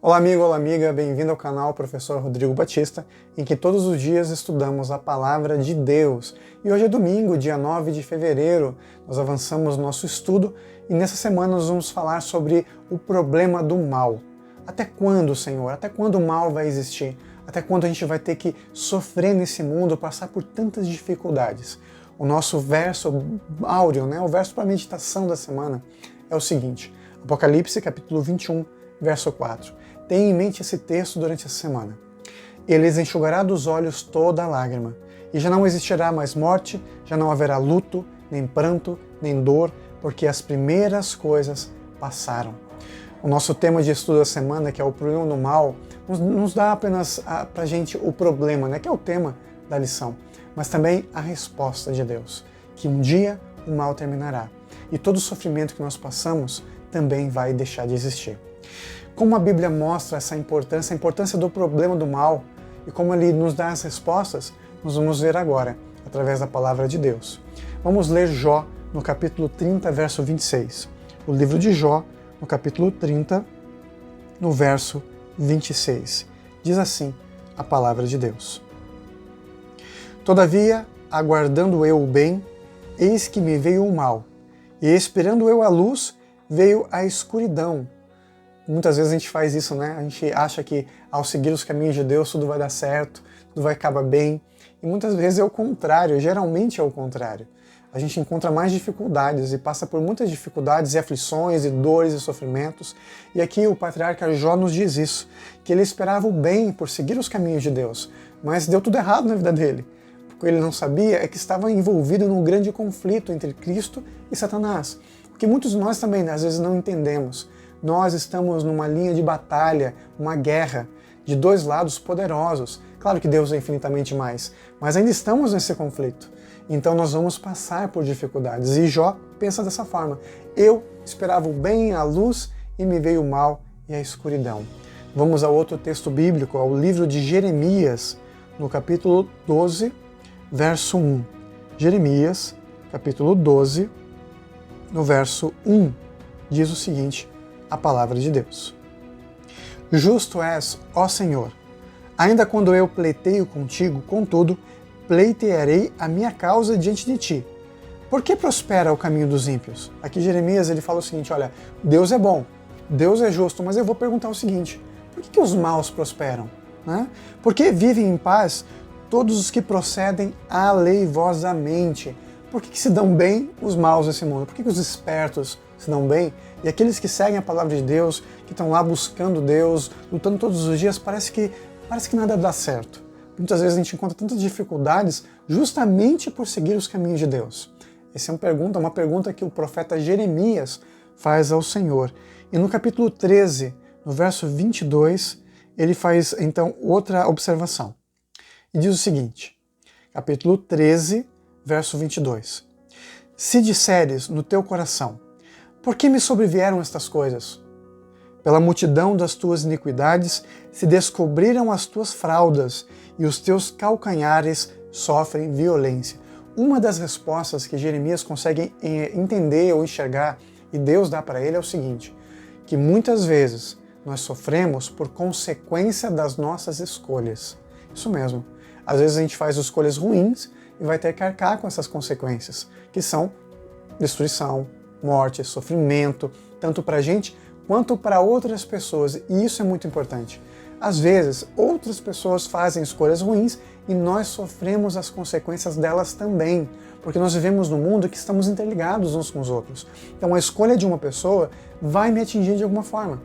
Olá amigo, olá amiga, bem-vindo ao canal Professor Rodrigo Batista, em que todos os dias estudamos a Palavra de Deus. E hoje é domingo, dia 9 de fevereiro, nós avançamos nosso estudo e nessa semana nós vamos falar sobre o problema do mal. Até quando, Senhor? Até quando o mal vai existir? Até quando a gente vai ter que sofrer nesse mundo, passar por tantas dificuldades? O nosso verso áureo, o verso para a meditação da semana é o seguinte, Apocalipse capítulo 21, verso 4. Tenha em mente esse texto durante a semana. Ele enxugará dos olhos toda a lágrima, e já não existirá mais morte, já não haverá luto, nem pranto, nem dor, porque as primeiras coisas passaram. O nosso tema de estudo da semana, que é o problema do mal, nos dá apenas para a gente o problema, que é o tema da lição, mas também a resposta de Deus, que um dia o mal terminará, e todo o sofrimento que nós passamos também vai deixar de existir. Como a Bíblia mostra essa importância, a importância do problema do mal e como ele nos dá as respostas, nós vamos ver agora, através da palavra de Deus. Vamos ler Jó no capítulo 30, verso 26. O livro de Jó, no capítulo 30, no verso 26. Diz assim a palavra de Deus. Todavia, aguardando eu o bem, eis que me veio o mal, e esperando eu a luz, veio a escuridão. Muitas vezes a gente faz isso, A gente acha que ao seguir os caminhos de Deus tudo vai dar certo, tudo vai acabar bem. E muitas vezes é o contrário, geralmente é o contrário. A gente encontra mais dificuldades e passa por muitas dificuldades e aflições e dores e sofrimentos. E aqui o patriarca Jó nos diz isso, que ele esperava o bem por seguir os caminhos de Deus, mas deu tudo errado na vida dele. O que ele não sabia é que estava envolvido num grande conflito entre Cristo e Satanás. O que muitos de nós também às vezes não entendemos. Nós estamos numa linha de batalha, uma guerra, de dois lados poderosos. Claro que Deus é infinitamente mais, mas ainda estamos nesse conflito. Então nós vamos passar por dificuldades. E Jó pensa dessa forma. Eu esperava o bem, a luz, e me veio o mal e a escuridão. Vamos ao outro texto bíblico, ao livro de Jeremias, no capítulo 12, verso 1. Jeremias, capítulo 12, no verso 1, diz o seguinte, a palavra de Deus. Justo és, ó Senhor, ainda quando eu pleiteio contigo, contudo, pleitearei a minha causa diante de ti. Por que prospera o caminho dos ímpios? Aqui Jeremias ele fala o seguinte, olha, Deus é bom, Deus é justo, mas eu vou perguntar o seguinte, por que os maus prosperam? Por que vivem em paz todos os que procedem aleivosamente? Por que se dão bem os maus nesse mundo? Por que os espertos se dão bem? E aqueles que seguem a palavra de Deus, que estão lá buscando Deus, lutando todos os dias, parece que nada dá certo. Muitas vezes a gente encontra tantas dificuldades justamente por seguir os caminhos de Deus. Essa é uma pergunta que o profeta Jeremias faz ao Senhor. E no capítulo 13, no verso 22, ele faz então outra observação. E diz o seguinte, capítulo 13, verso 22. Se disseres no teu coração, por que me sobrevieram estas coisas? Pela multidão das tuas iniquidades se descobriram as tuas fraldas e os teus calcanhares sofrem violência. Uma das respostas que Jeremias consegue entender ou enxergar e Deus dá para ele é o seguinte, que muitas vezes nós sofremos por consequência das nossas escolhas. Isso mesmo. Às vezes a gente faz escolhas ruins e vai ter que arcar com essas consequências, que são destruição, morte, sofrimento, tanto para a gente quanto para outras pessoas. E isso é muito importante. Às vezes, outras pessoas fazem escolhas ruins e nós sofremos as consequências delas também, porque nós vivemos num mundo que estamos interligados uns com os outros. Então a escolha de uma pessoa vai me atingir de alguma forma.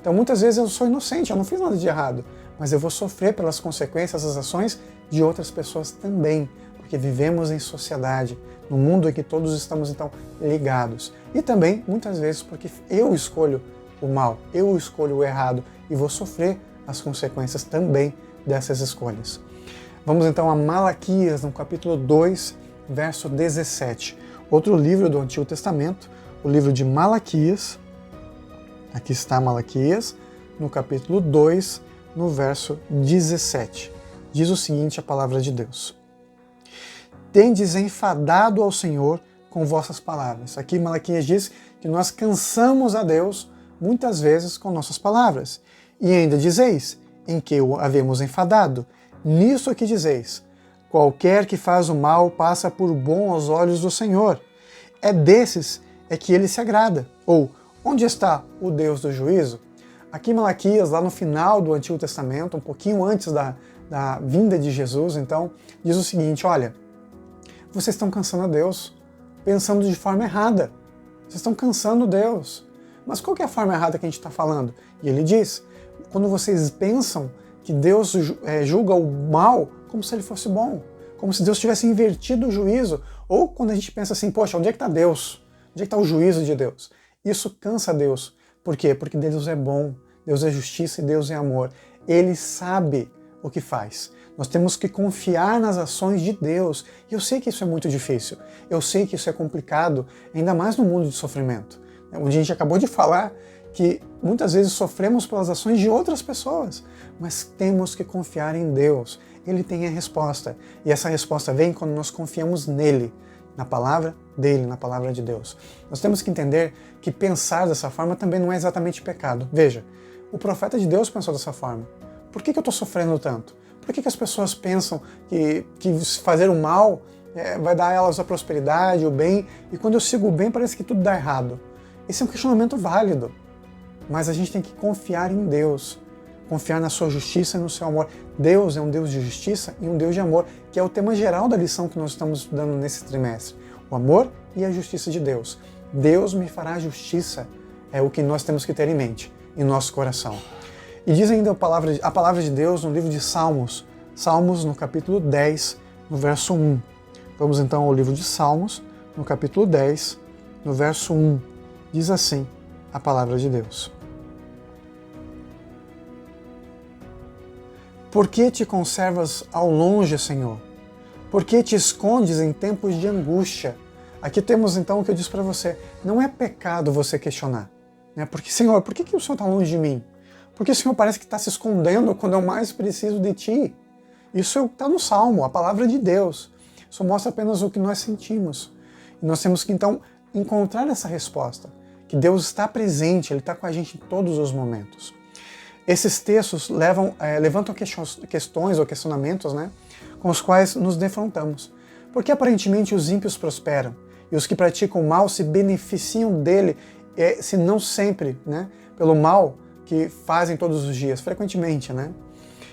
Então muitas vezes eu sou inocente, eu não fiz nada de errado, mas eu vou sofrer pelas consequências das ações de outras pessoas também, porque vivemos em sociedade, num mundo em que todos estamos então ligados. E também, muitas vezes, porque eu escolho o mal, eu escolho o errado e vou sofrer as consequências também dessas escolhas. Vamos então a Malaquias, no capítulo 2, verso 17. Outro livro do Antigo Testamento, o livro de Malaquias. Aqui está Malaquias, no capítulo 2, no verso 17. Diz o seguinte a palavra de Deus. Tendes enfadado ao Senhor com vossas palavras. Aqui Malaquias diz que nós cansamos a Deus muitas vezes com nossas palavras. E ainda dizeis, em que o havemos enfadado? Nisso que dizeis, qualquer que faz o mal passa por bom aos olhos do Senhor. É desses é que ele se agrada. Ou, onde está o Deus do juízo? Aqui em Malaquias, lá no final do Antigo Testamento, um pouquinho antes da vinda de Jesus, então, diz o seguinte, olha, vocês estão cansando a Deus, pensando de forma errada. Vocês estão cansando Deus. Mas qual que é a forma errada que a gente está falando? E ele diz, quando vocês pensam que Deus julga o mal como se ele fosse bom, como se Deus tivesse invertido o juízo, ou quando a gente pensa assim, poxa, onde é que está Deus? Onde é que está o juízo de Deus? Isso cansa Deus. Por quê? Porque Deus é bom, Deus é justiça e Deus é amor. Ele sabe o que faz. Nós temos que confiar nas ações de Deus. E eu sei que isso é muito difícil. Eu sei que isso é complicado, ainda mais no mundo de sofrimento, onde a gente acabou de falar que muitas vezes sofremos pelas ações de outras pessoas, mas temos que confiar em Deus. Ele tem a resposta. E essa resposta vem quando nós confiamos nele, na palavra dele, na palavra de Deus. Nós temos que entender que pensar dessa forma também não é exatamente pecado. Veja, o profeta de Deus pensou dessa forma. Por que eu estou sofrendo tanto? Por que as pessoas pensam que fazer o mal vai dar a elas a prosperidade, o bem, e quando eu sigo o bem parece que tudo dá errado? Esse é um questionamento válido, mas a gente tem que confiar em Deus, confiar na sua justiça e no seu amor. Deus é um Deus de justiça e um Deus de amor, que é o tema geral da lição que nós estamos estudando nesse trimestre. O amor e a justiça de Deus. Deus me fará justiça, é o que nós temos que ter em mente, em nosso coração. E diz ainda a palavra de Deus no livro de Salmos, Salmos no capítulo 10, no verso 1. Vamos então ao livro de Salmos, no capítulo 10, no verso 1. Diz assim a palavra de Deus. Por que te conservas ao longe, Senhor? Por que te escondes em tempos de angústia? Aqui temos então o que eu disse para você. Não é pecado você questionar. Né? Porque, Senhor, por que o Senhor está longe de mim? Porque o Senhor parece que está se escondendo quando eu mais preciso de Ti. Isso está no Salmo, a palavra de Deus. Isso mostra apenas o que nós sentimos. E nós temos que então encontrar essa resposta. Que Deus está presente, Ele está com a gente em todos os momentos. Esses textos levantam questões ou questionamentos, né, com os quais nos defrontamos. Porque aparentemente os ímpios prosperam e os que praticam o mal se beneficiam dele, se não sempre, né, pelo mal que fazem todos os dias, frequentemente, né?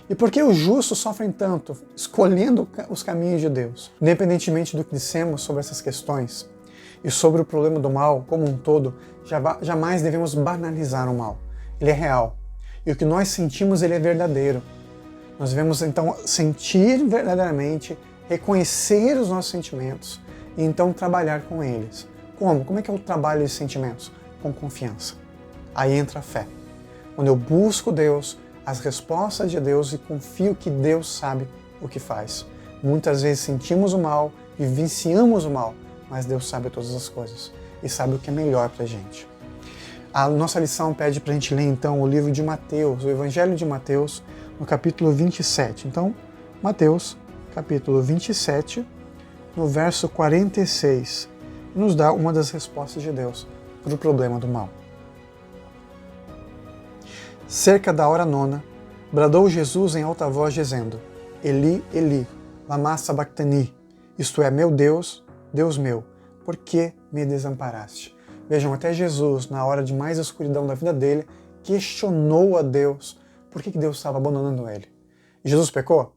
E por que os justos sofrem tanto, escolhendo os caminhos de Deus? Independentemente do que dissemos sobre essas questões e sobre o problema do mal como um todo, jamais devemos banalizar o mal. Ele é real. E o que nós sentimos, ele é verdadeiro. Nós devemos então sentir verdadeiramente, reconhecer os nossos sentimentos e então trabalhar com eles. Como? Como é que eu trabalho esses sentimentos? Com confiança. Aí entra a fé. Quando eu busco Deus, as respostas de Deus e confio que Deus sabe o que faz. Muitas vezes sentimos o mal, vivenciamos o mal, mas Deus sabe todas as coisas e sabe o que é melhor para a gente. A nossa lição pede para a gente ler então o livro de Mateus, o Evangelho de Mateus, no capítulo 27. Então, Mateus, capítulo 27, no verso 46, nos dá uma das respostas de Deus para o problema do mal. Cerca da hora nona, bradou Jesus em alta voz, dizendo: Eli, Eli, lama sabachthani, isto é, meu Deus, Deus meu, por que me desamparaste? Vejam, até Jesus, na hora de mais escuridão da vida dele, questionou a Deus por que Deus estava abandonando ele. E Jesus pecou?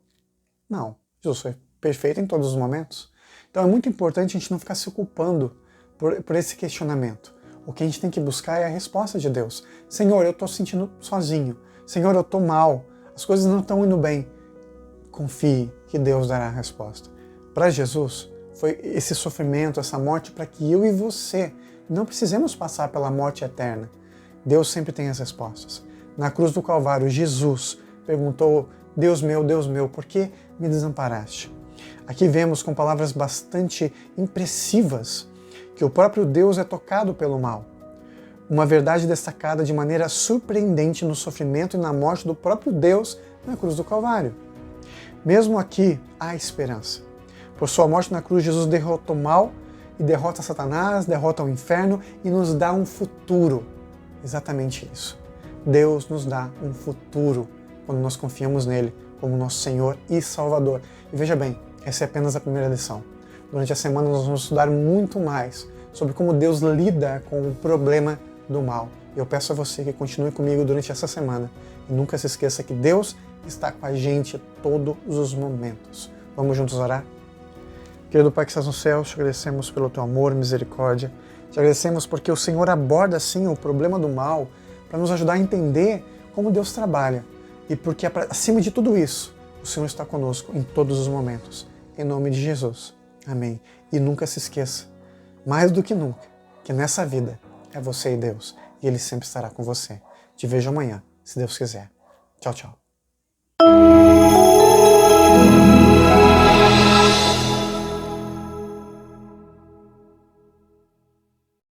Não. Jesus foi perfeito em todos os momentos. Então é muito importante a gente não ficar se culpando por esse questionamento. O que a gente tem que buscar é a resposta de Deus. Senhor, eu estou sentindo sozinho. Senhor, eu estou mal. As coisas não estão indo bem. Confie que Deus dará a resposta. Para Jesus, foi esse sofrimento, essa morte, para que eu e você não precisemos passar pela morte eterna. Deus sempre tem as respostas. Na cruz do Calvário, Jesus perguntou: Deus meu, por que me desamparaste? Aqui vemos com palavras bastante impressivas que o próprio Deus é tocado pelo mal. Uma verdade destacada de maneira surpreendente no sofrimento e na morte do próprio Deus na cruz do Calvário. Mesmo aqui, há esperança. Por sua morte na cruz, Jesus derrota o mal e derrota Satanás, derrota o inferno e nos dá um futuro. Exatamente isso. Deus nos dá um futuro quando nós confiamos nele como nosso Senhor e Salvador. E veja bem, essa é apenas a primeira lição. Durante a semana nós vamos estudar muito mais sobre como Deus lida com o problema do mal. Eu peço a você que continue comigo durante essa semana e nunca se esqueça que Deus está com a gente todos os momentos. Vamos juntos orar? Querido Pai que estás no céu, te agradecemos pelo teu amor e misericórdia. Te agradecemos porque o Senhor aborda assim o problema do mal para nos ajudar a entender como Deus trabalha. E porque, acima de tudo isso, o Senhor está conosco em todos os momentos. Em nome de Jesus. Amém. E nunca se esqueça, mais do que nunca, que nessa vida é você e Deus. E Ele sempre estará com você. Te vejo amanhã, se Deus quiser. Tchau, tchau.